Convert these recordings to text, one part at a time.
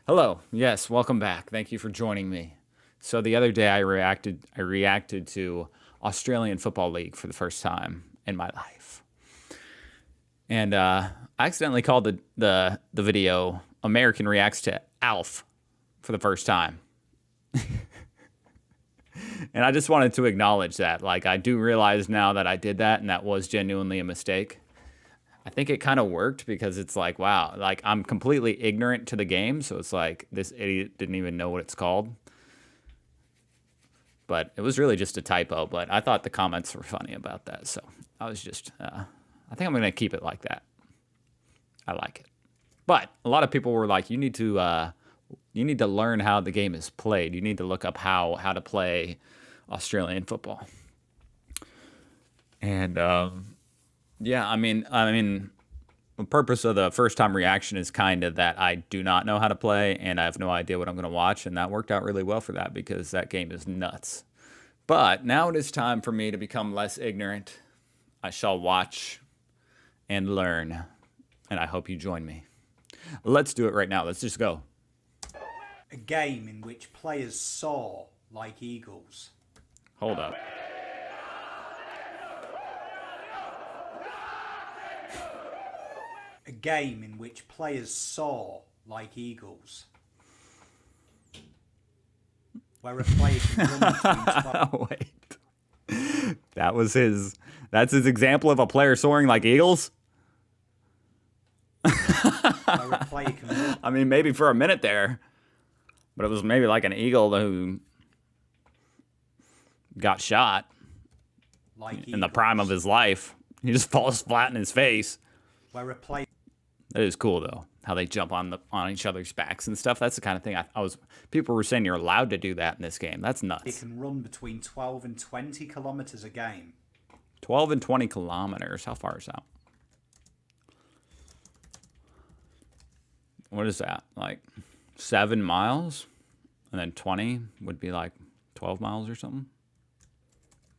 Hello. Yes, welcome back. Thank you for joining me. So the other day I reacted to Australian Football League for the first time in my life. And I accidentally called the video American Reacts to ALF for the first time. And I just wanted to acknowledge that. Like, I do realize now that I did that and that was genuinely a mistake. I think it kind of worked because it's like, wow, like I'm completely ignorant to the game. So it's like this idiot didn't even know what it's called. But it was really just a typo. But I thought the comments were funny about that. So I was just, I think I'm going to keep it like that. I like it. But a lot of people were like, you need to learn how the game is played. You need to look up how to play Australian football. And yeah, I mean, the purpose of the first time reaction is kind of that I do not know how to play and I have no idea what I'm going to watch, and that worked out really well for that because that game is nuts. But now it is time for me to become less ignorant. I shall watch and learn, and I hope you join me. Let's do it right now. Let's just go. A game in which players soar like eagles. Hold up. A game in which players soar like eagles. Where a player can run between 12. Wait. That's his example of a player soaring like eagles? Where a player can run I mean, maybe for a minute there. But it was maybe like an eagle who got shot like in the prime of his life. He just falls flat in his face. Where a player That is cool though. How they jump on each other's backs and stuff. That's the kind of thing people were saying you're allowed to do that in this game. That's nuts. can run between 12 and 20 kilometers a game. 12 and 20 kilometers. How far is that? What is that? Like 7 miles? And then 20 would be like 12 miles or something?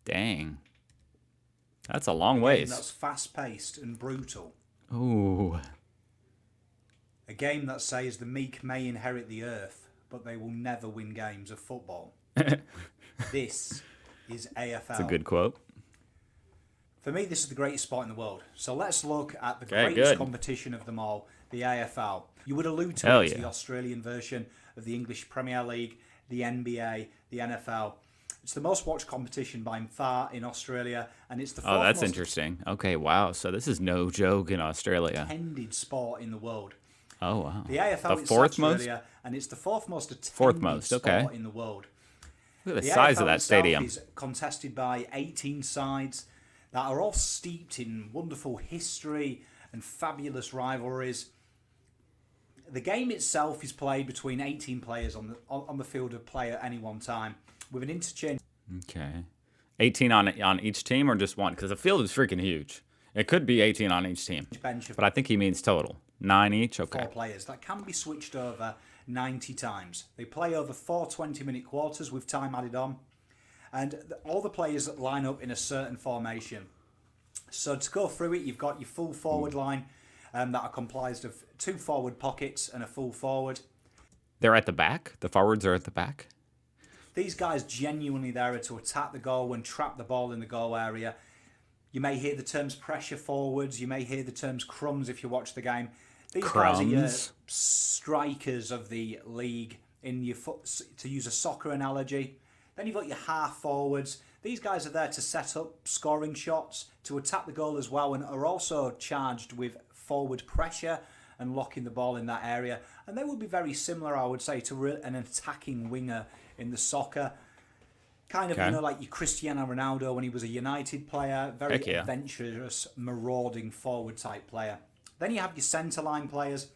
Dang. That's a long And ways. that's fast-paced and brutal. Ooh. A game that says the meek may inherit the earth, but they will never win games of football. This is AFL. That's a good quote. For me, this is the greatest sport in the world. So let's look at the Okay, greatest good. competition of them all, the AFL. You would allude to Hell it as yeah. the Australian version of the English Premier League, the NBA, the NFL. It's the most watched competition by far in Australia, and it's the Oh, fourth that's most interesting. Okay, wow. So this is no joke in Australia. attended sport in the world. Oh, wow. The AFL The is fourth most? Australia, and it's the fourth most attended Fourth most, okay. sport in the world. Look at the The size AFL of that itself stadium. is contested by 18 sides that are all steeped in wonderful history and fabulous rivalries. The game itself is played between 18 players on the field of play at any one time, with an interchange Okay. 18 on each team or just one? Because the field is freaking huge. It could be 18 on each team. bench of But I think he means total. 9 each? four Okay. players that can be switched over 90 times. They play over 4 20-minute quarters with time added on, and all the players line up in a certain formation. So to go through it, you've got your full forward line that are comprised of 2 forward pockets and a full forward. They're at the back? The forwards are at the back? These guys genuinely there to attack the goal and trap the ball in the goal area. You may hear the terms pressure forwards. You may hear the terms crumbs if you watch the game. These guys are your Crumbs? strikers of the league, in your to use a soccer analogy. Then you've got your half forwards. These guys are there to set up scoring shots, to attack the goal as well, and are also charged with forward pressure and locking the ball in that area. And they would be very similar, I would say, to an attacking winger in the soccer. Kind of, Okay. like your Cristiano Ronaldo when he was a United player. Very Heck yeah. adventurous, marauding forward type player. Then you have your centre line players.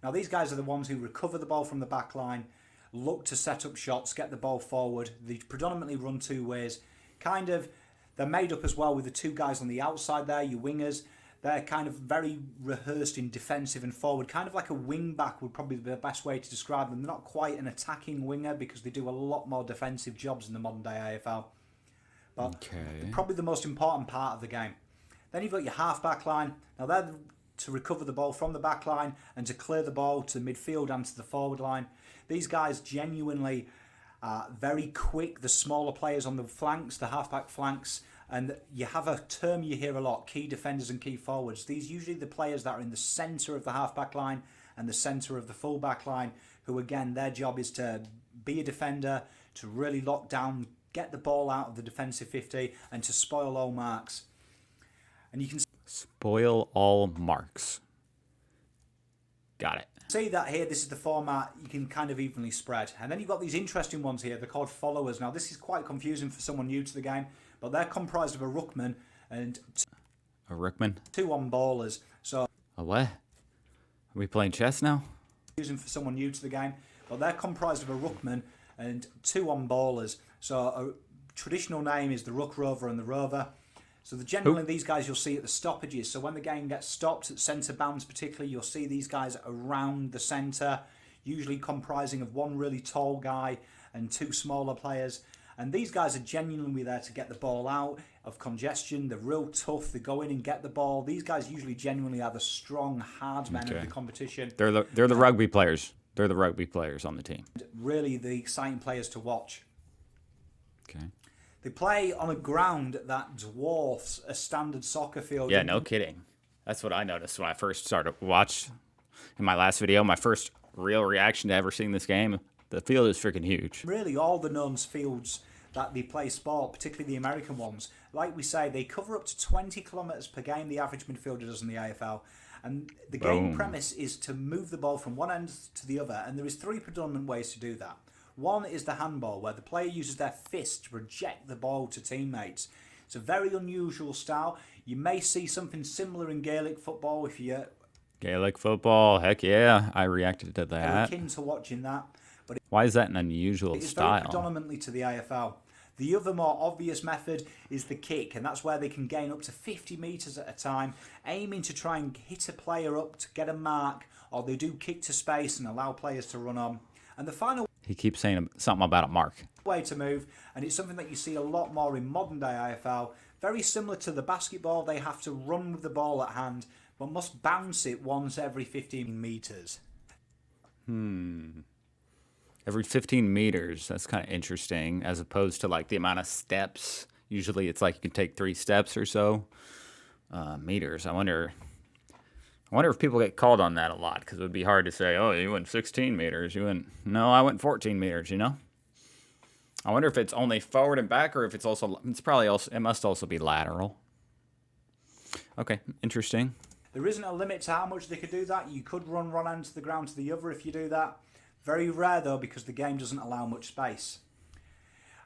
Now these guys are the ones who recover the ball from the back line, look to set up shots, get the ball forward. They predominantly run 2 ways. They're made up as well with the 2 guys on the outside there, your wingers. They're kind of very rehearsed in defensive and forward. Kind of like a wing back would probably be the best way to describe them. They're not quite an attacking winger because they do a lot more defensive jobs in the modern day AFL. But Okay. probably the most important part of the game. Then you've got your half back line. Now they're to recover the ball from the back line and to clear the ball to midfield and to the forward line. These guys genuinely very quick, the smaller players on the flanks, the half-back flanks, and you have a term you hear a lot, key defenders and key forwards. These usually the players that are in the centre of the half-back line and the centre of the full-back line, who again, their job is to be a defender, to really lock down, get the ball out of the defensive 50 and to spoil all marks. And you can spoil all marks. Got it. See that here, this is the format you can kind of evenly spread. And then you've got these interesting ones here, they're called followers. Now this is quite confusing for someone new to the game, but they're comprised of a ruckman and a ruckman? 2 on-ballers. So a what? Are we playing chess now? Confusing for someone new to the game, but they're comprised of a ruckman and 2 on-ballers. So a traditional name is the ruck rover and the rover. So generally these guys you'll see at the stoppages. So when the game gets stopped at centre bounce particularly, you'll see these guys around the centre, usually comprising of 1 really tall guy and 2 smaller players. And these guys are genuinely there to get the ball out of congestion. They're real tough. They go in and get the ball. These guys usually genuinely are the strong, hard men of the competition. They're the rugby players. They're the rugby players on the team. Really the exciting players to watch. Okay. They play on a ground that dwarfs a standard soccer field. Yeah, no kidding. That's what I noticed when I first started to watch in my last video. My first real reaction to ever seeing this game. The field is freaking huge. Really, all the known fields that they play sport, particularly the American ones, like we say, they cover up to 20 kilometres per game, the average midfielder does in the AFL. And the game premise is to move the ball from one end to the other, and there is 3 predominant ways to do that. One is the handball, where the player uses their fist to project the ball to teammates. It's a very unusual style. You may see something similar in Gaelic football if you... Gaelic football, heck yeah. I reacted to that. Akin to watching that. But why is that an unusual style? It's very predominantly to the AFL. The other more obvious method is the kick, and that's where they can gain up to 50 metres at a time, aiming to try and hit a player up to get a mark, or they do kick to space and allow players to run on. And the final... He keeps saying something about a mark. ...way to move, and it's something that you see a lot more in modern day AFL. Very similar to the basketball, they have to run with the ball at hand, but must bounce it once every 15 metres. Every 15 meters, that's kind of interesting, as opposed to like the amount of steps. Usually it's like you can take 3 steps or so. Meters, I wonder if people get called on that a lot, because it would be hard to say, oh, you went 16 meters. No, I went 14 meters, you know? I wonder if it's only forward and back, or if it's it must also be lateral. Okay, interesting. There isn't a limit to how much they could do that. You could run one end to the ground to the other if you do that. Very rare though, because the game doesn't allow much space.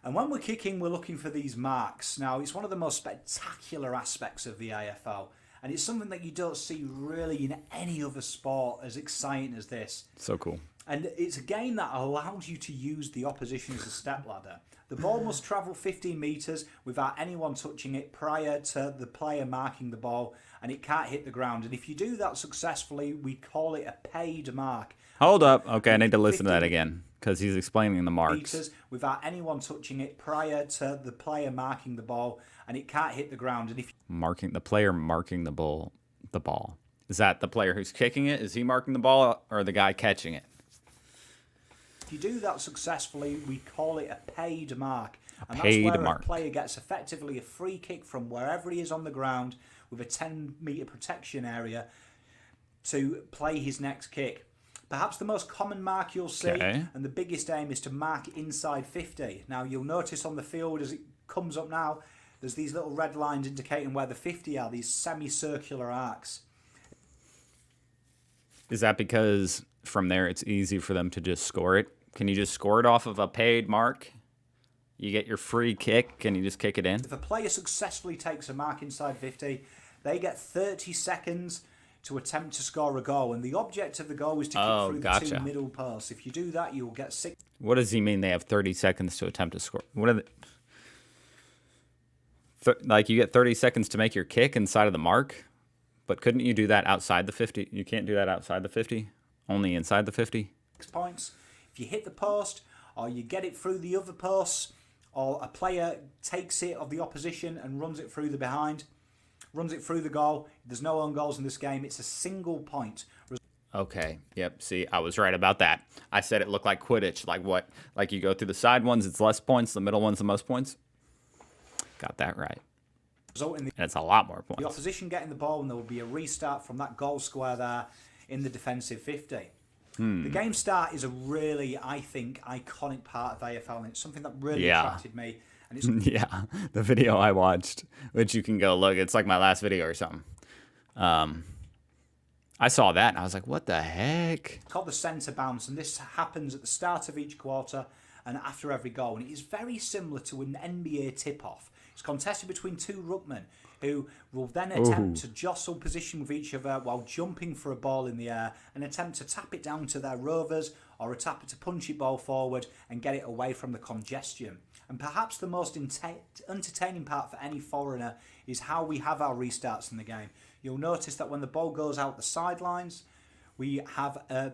And when we're kicking, we're looking for these marks. Now, it's one of the most spectacular aspects of the AFL. And it's something that you don't see really in any other sport as exciting as this. So cool. And it's a game that allows you to use the opposition as a stepladder. The ball must travel 15 metres without anyone touching it prior to the player marking the ball, and it can't hit the ground. And if you do that successfully, we call it a paid mark. Hold up. Okay, I need to listen to that again, because he's explaining the marks. Meters without anyone touching it prior to the player marking the ball, and it can't hit the ground. And if the player marking the ball. Is that the player who's kicking it? Is he marking the ball, or the guy catching it? If you do that successfully, we call it a paid mark. And that's where mark. A player gets effectively a free kick from wherever he is on the ground with a 10-metre protection area to play his next kick. Perhaps the most common mark you'll see, and the biggest aim, is to mark inside 50. Now, you'll notice on the field as it comes up now, there's these little red lines indicating where the 50 are, these semicircular arcs. Is that because from there it's easy for them to just score it? Can you just score it off of a paid mark? You get your free kick, can you just kick it in? If a player successfully takes a mark inside 50, they get 30 seconds to attempt to score a goal. And the object of the goal is to kick through the 2 middle posts. If you do that, you'll get 6... What does he mean they have 30 seconds to attempt to score? What are like you get 30 seconds to make your kick inside of the mark? But couldn't you do that outside the 50? You can't do that outside the 50? Only inside the 50? 6 points. If you hit the post, or you get it through the other posts, or a player takes it of the opposition and runs it through the behind, runs it through the goal. There's no own goals in this game. It's a single point. Okay. Yep. See, I was right about that. I said it looked like Quidditch. Like what? Like you go through the side ones, it's less points. The middle one's the most points. Got that right. Resulting in And it's a lot more points. the opposition getting the ball, and there will be a restart from that goal square there in the defensive 50. The game start is a really, I think, iconic part of AFL, and it's something that really attracted me. And it's Yeah. The video I watched, which you can go look, it's like my last video or something. I saw that and I was like, what the heck? called the centre bounce, and this happens at the start of each quarter and after every goal. And it is very similar to an NBA tip-off. It's contested between two ruckmen who will then attempt to jostle position with each other while jumping for a ball in the air and attempt to tap it down to their rovers or attempt to punch it ball forward and get it away from the congestion. And perhaps the most entertaining part for any foreigner is how we have our restarts in the game. You'll notice that when the ball goes out the sidelines, we have a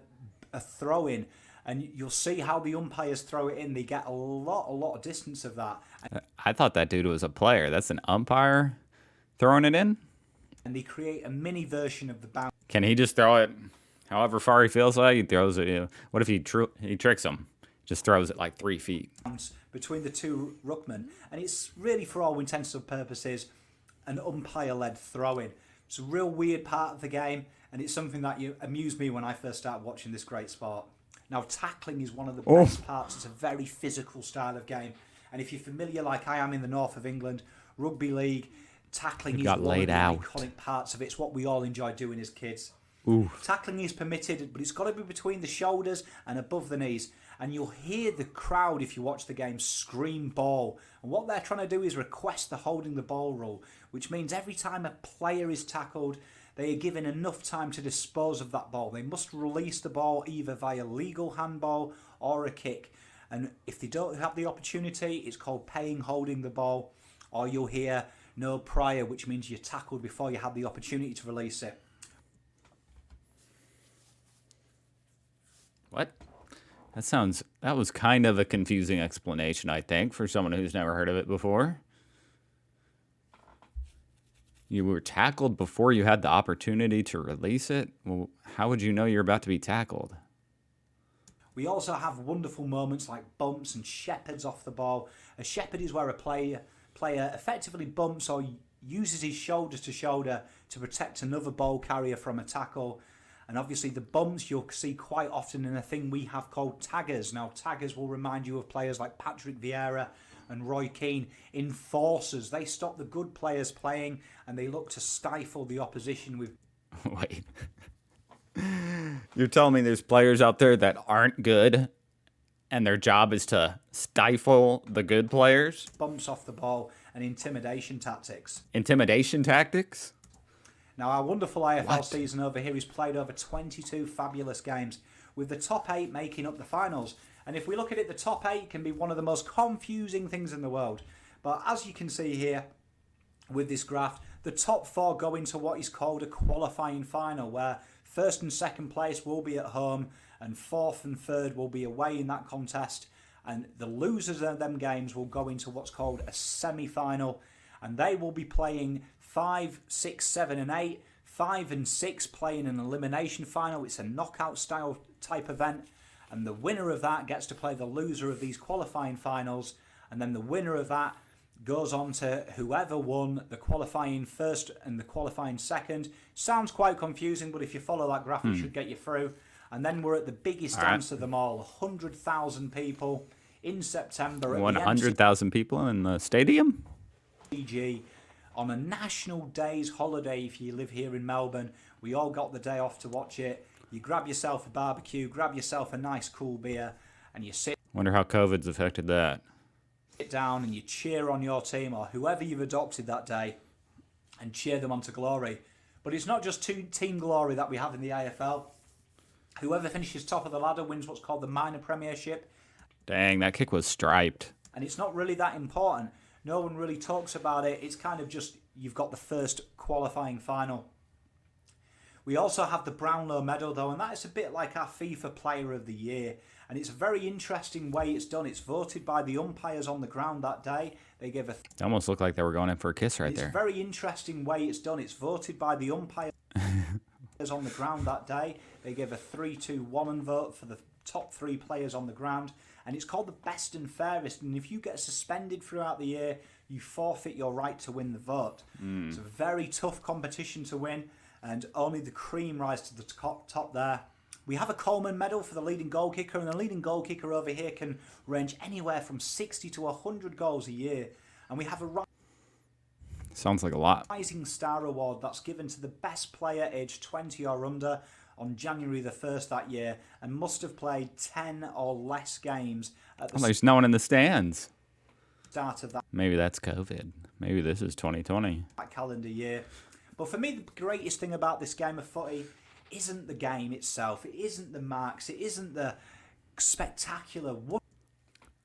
throw-in, and you'll see how the umpires throw it in. They get a lot of distance of that. I thought that dude was a player. That's an umpire throwing it in? And they create a mini version of the bounce Can he just throw it however far he feels like? He throws it. What if he tricks him? Just throws it like 3 feet. between the two ruckmen. And it's really, for all intents and purposes, an umpire-led throw-in. It's a real weird part of the game, and it's something that amused me when I first started watching this great sport. Now, tackling is one of the best parts. It's a very physical style of game. And if you're familiar, like I am, in the north of England, rugby league, tackling is one of the iconic parts of it. It's what we all enjoy doing as kids. Tackling is permitted, but it's got to be between the shoulders and above the knees. And you'll hear the crowd, if you watch the game, scream ball. And what they're trying to do is request the holding the ball rule, which means every time a player is tackled, they are given enough time to dispose of that ball. They must release the ball either via legal handball or a kick. And if they don't have the opportunity, it's called paying holding the ball, or you'll hear no prior, which means you're tackled before you have the opportunity to release it. What? That was kind of a confusing explanation, I think, for someone who's never heard of it before. You were tackled before you had the opportunity to release it? Well, how would you know you're about to be tackled? We also have wonderful moments like bumps and shepherds off the ball. A shepherd is where a player effectively bumps or uses his shoulder to shoulder to protect another ball carrier from a tackle. And obviously the bumps you'll see quite often in a thing we have called taggers. Now, taggers will remind you of players like Patrick Vieira and Roy Keane. Enforcers, they stop the good players playing and they look to stifle the opposition with... Wait. You're telling me there's players out there that aren't good and their job is to stifle the good players? Bumps off the ball and intimidation tactics. Intimidation tactics? Now, our wonderful AFL season over here is played over 22 fabulous games, with the top 8 making up the finals. And if we look at it, the top 8 can be one of the most confusing things in the world. But as you can see here with this graph, the top 4 go into what is called a qualifying final, where first and second place will be at home and fourth and third will be away in that contest. And the losers of them games will go into what's called a semi-final, and they will be playing 5, 6, 7 and 8. 5 and 6 playing an elimination final. It's a knockout style type event, and the winner of that gets to play the loser of these qualifying finals, and then the winner of that goes on to whoever won the qualifying first and the qualifying second. Sounds quite confusing, but if you follow that graph, it should get you through. And then we're at the biggest dance of them all, 100,000 people in September. 100,000 people in the stadium? MCG. On a national day's holiday, if you live here in Melbourne, we all got the day off to watch it. You grab yourself a barbecue, grab yourself a nice cool beer, and you sit Wonder how COVID's affected that. down and you cheer on your team or whoever you've adopted that day and cheer them on to glory. But it's not just team glory that we have in the AFL. Whoever finishes top of the ladder wins what's called the minor premiership. Dang, that kick was striped. And it's not really that important. No one really talks about it. It's kind of just you've got the first qualifying final. We also have the Brownlow medal though, and that is a bit like our FIFA Player of the Year. And it's a very interesting way it's done. It's voted by the umpires on the ground that day. They give a... It almost looked like they were going in for a kiss right It's a there. very interesting way it's done. It's voted by the umpires on the ground that day. They give a 3-2-1 vote for the top 3 players on the ground. And it's called the best and fairest. And if you get suspended throughout the year, you forfeit your right to win the vote. It's a very tough competition to win. And only the cream rise to the top there. We have a Coleman medal for the leading goal kicker, and the leading goal kicker over here can range anywhere from 60 to 100 goals a year. And we have a Sounds like a lot. Rising Star Award that's given to the best player aged 20 or under on January the 1st that year and must have played 10 or less games at the There's no one in the stands. start of that Maybe that's COVID. Maybe this is 2020. calendar year. But for me, the greatest thing about this game of footy isn't the game itself. It isn't the marks. It isn't the spectacular,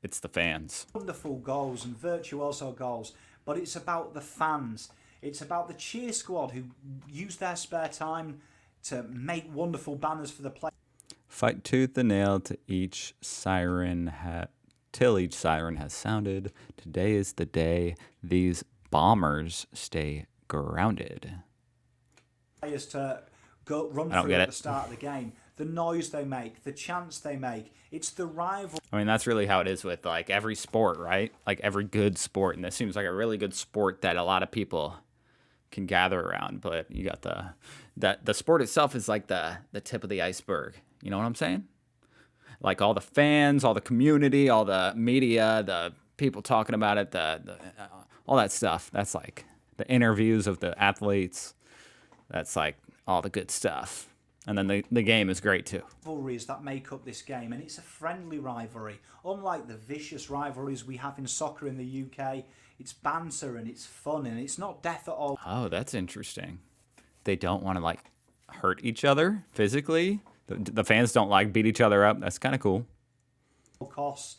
It's the fans. wonderful goals and virtuoso goals. But it's about the fans. It's about the cheer squad who use their spare time to make wonderful banners for the players. Fight tooth and nail to each siren till each siren has sounded. Today is the day these bombers stay grounded. Players to go run I don't through get at it. the start of the game. The noise they make, the chants they make. It's the rival. I mean, that's really how it is with like every sport, right? Like every good sport. And this seems like a really good sport that a lot of people can gather around. But you got the sport itself is like the tip of the iceberg. You know what I'm saying? Like all the fans, all the community, all the media, the people talking about it, all that stuff. That's like the interviews of the athletes. That's like all the good stuff. And then the game is great too. Rivalries that make up this game, and it's a friendly rivalry. Unlike the vicious rivalries we have in soccer in the UK, it's banter and it's fun and it's not death at all Oh, that's interesting. They don't want to like hurt each other physically. The fans don't like beat each other up. That's kind of cool. costs.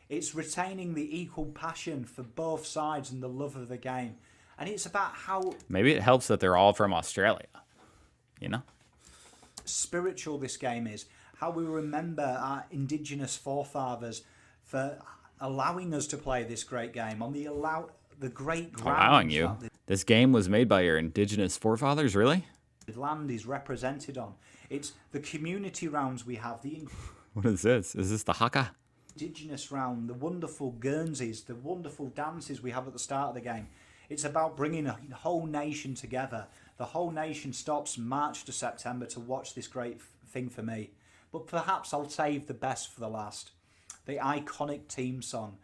It's retaining the equal passion for both sides and the love of the game. And it's about how Maybe it helps that they're all from Australia. You know? spiritual this game is, how we remember our indigenous forefathers for allowing us to play this great game on the great ground. Allowing you. This game was made by your indigenous forefathers, really? The land is represented on. It's the community rounds we have, the What is this? Is this the haka? indigenous round, the wonderful Guernseys, the wonderful dances we have at the start of the game. It's about bringing a whole nation together. The whole nation stops March to September to watch this great thing for me. But perhaps I'll save the best for the last. The iconic team song.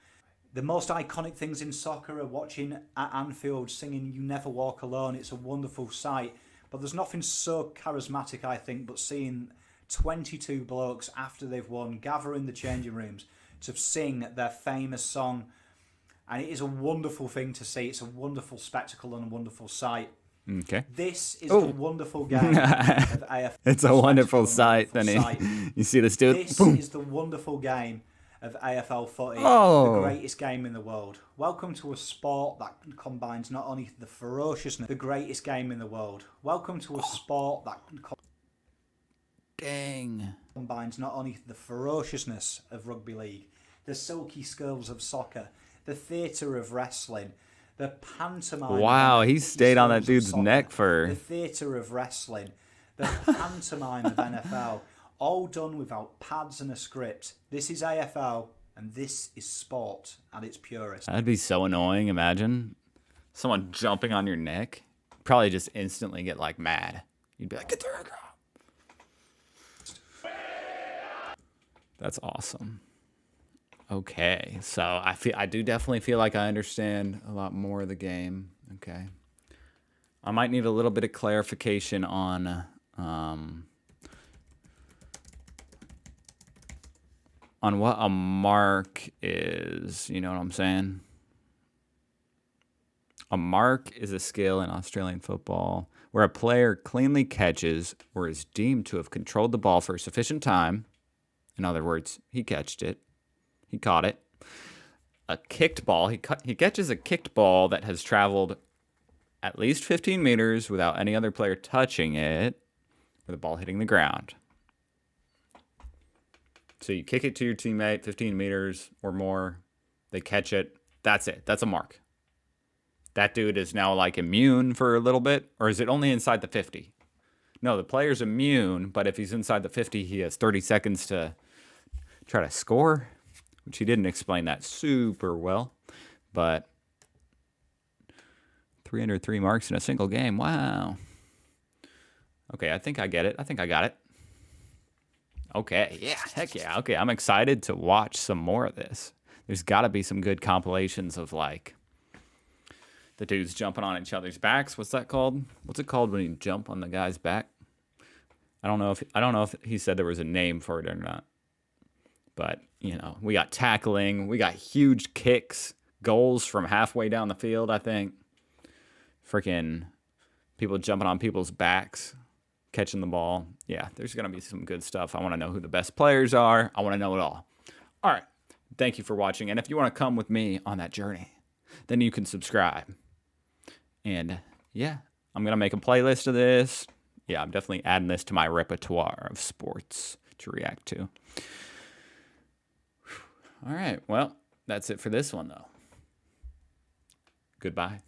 The most iconic things in soccer are watching at Anfield singing You Never Walk Alone. It's a wonderful sight. But there's nothing so charismatic, I think, but seeing 22 blokes after they've won gather in the changing rooms to sing their famous song. And it is a wonderful thing to see. It's a wonderful spectacle and a wonderful sight. Okay. This is the wonderful game of AFL. It's a wonderful sight. Wonderful Then sight. you see this dude. This Boom. is the wonderful game of AFL footy, Oh. the greatest game in the world. Welcome to a sport that combines not only the ferociousness, the greatest game in the world. Welcome to a sport that Dang. combines not only the ferociousness of rugby league, the silky skills of soccer, the theatre of wrestling, the pantomime. Wow, of he stayed on that skills of dude's soccer, neck for. the theatre of wrestling, the pantomime of NFL, all done without pads and a script. This is AFL, and this is sport at its purest. That'd be so annoying. Imagine someone jumping on your neck. Probably just instantly get like mad. You'd be like, get the heck out. That's awesome. Okay, so I do definitely feel like I understand a lot more of the game. Okay, I might need a little bit of clarification on what a mark is. You know what I'm saying? A mark is a skill in Australian football where a player cleanly catches or is deemed to have controlled the ball for a sufficient time. In other words, he catched it. He caught it. A kicked ball. He catches a kicked ball that has traveled at least 15 meters without any other player touching it. or the ball hitting the ground. So you kick it to your teammate 15 meters or more. They catch it. That's it. That's a mark. That dude is now like immune for a little bit, or is it only inside the 50? No, the player's immune, but if he's inside the 50, he has 30 seconds to try to score, which he didn't explain that super well. But 303 marks in a single game. Wow. Okay, I think I get it. I think I got it. Okay, yeah, heck yeah. Okay, I'm excited to watch some more of this. There's got to be some good compilations of like the dudes jumping on each other's backs. What's that called? What's it called when you jump on the guy's back? I don't know if he said there was a name for it or not. But, you know, we got tackling, we got huge kicks, goals from halfway down the field, I think. Freaking people jumping on people's backs, catching the ball. Yeah, there's going to be some good stuff. I want to know who the best players are. I want to know it all. All right. Thank you for watching. And if you want to come with me on that journey, then you can subscribe. And yeah, I'm going to make a playlist of this. Yeah, I'm definitely adding this to my repertoire of sports to react to. All right, well, that's it for this one, though. Goodbye.